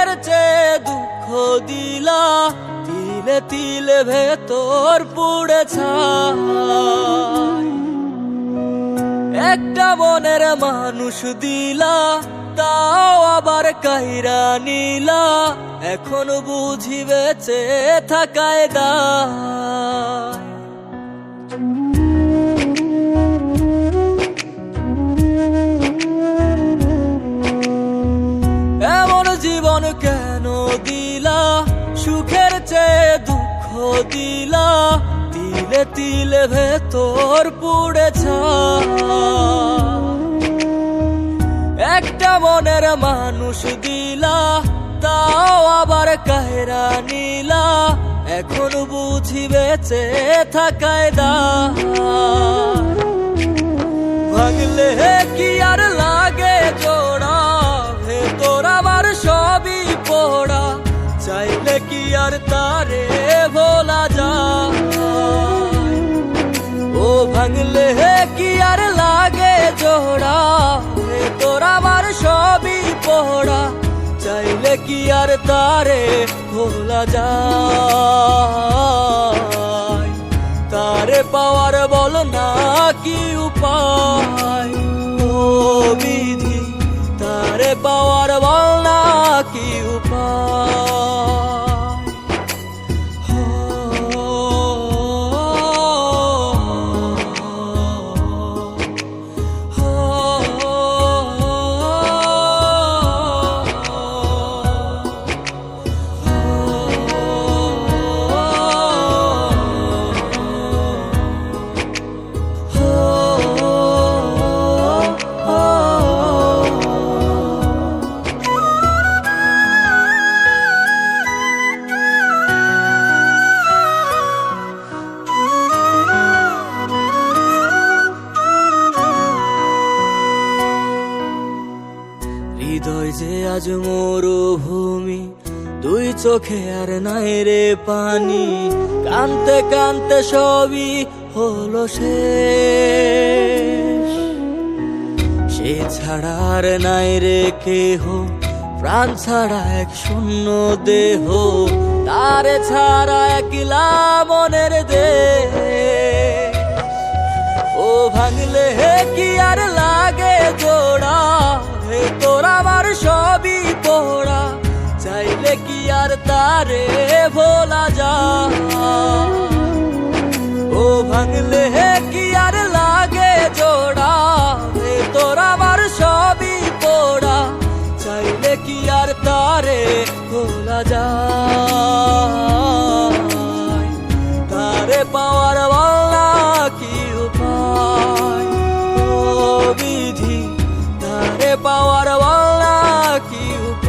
সুখের চেয়ে দুঃখ দিলা, তিলে তিলে ভেতর পুড়ে ছাই। একটা মনের মানুষ দিলা, তাও আবার কাইরা নিলা, এখন বুঝি বেঁচে থাকায় দায়। এমন জীবন কেন দিলা, সুখের চেয়ে দুঃখ দিলা, তিলে তিলে ভেতর পুড়ে ছাই। একটা মনের মানুষ দিলা, তাও আবার কাহেরা নিলা, এখন বুঝি বেঁচে থাকায় দায়। ভাঙলে কি আর লাগে জোড়া, ভেতর আমার সবই পোড়া, চাইলে কি আর তারে ভোলা যায়। ও ভাঙলে কি আর লাগে জোড়া, ভেতর আমার সবই পোড়া, চাইলে কি আর তারে ভোলা যায়। তারে পাওয়ার বল না কি উপায়, ও বিধি তারে পাওয়ার বল না কি উপায়। হৃদয় যে আজ মরুভূমি, দুই চোখে আর নাই রে পানি, কানতে কানতে সবই হলো শেষ। সে ছাড়া আর নাই রে কেহ, প্রাণ ছাড়া এক শূন্য দেহ, তারে ছাড়া একলা মনের দেহ। ও ভাঙলে কি আর লাগে জোড়া, ভেতর আমার সবই পোড়া, চাইলে কি আর তারে ভোলা যায়। ও ভাঙলে কি আর লাগে জোড়া, ভেতর আমার সবই পোড়া, চাইলে কি আর তারে ভোলা যায়। তারে পাওয়ার বল না কি উপায়, ও বিধি তারে পাওয়ার বল না কি উপায়।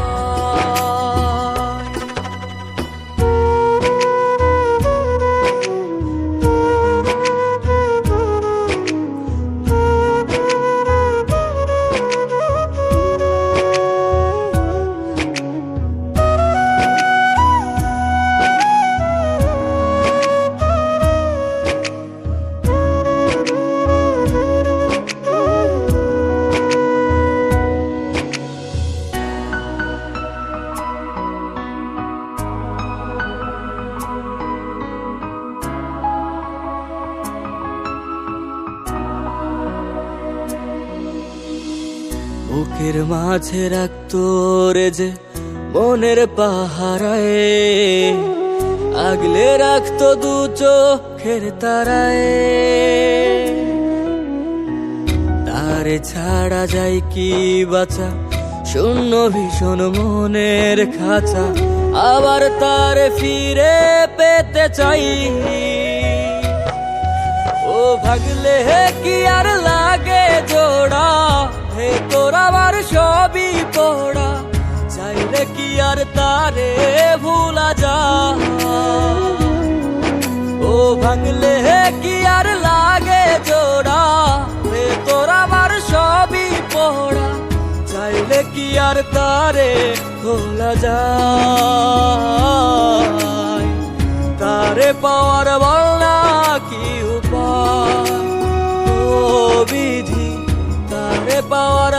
বুকের মাঝে রাখতো রে যে মনের পাহারায়, আগলে রাখতো দু চোখের তারায়। তারে ছাড়া যায় কি বাঁচা, শূন্য ভীষণ মনের খাঁচা, আবার তারে ফিরে পেতে চাই। ও ভাগলে কি আর লাগে জোড়া, ভেতর আমার সবই পোড়া, চাইলে কি আর তারে ভুলা যায়। ও ভাঙলে কি আর লাগে জোড়া, ভেতর আমার সবই পোড়া, চাইলে কি আর তারে ভোলা যায়। তারে পাওয়ার বল না কি উপায়, ও বিধি তারে পাওয়ার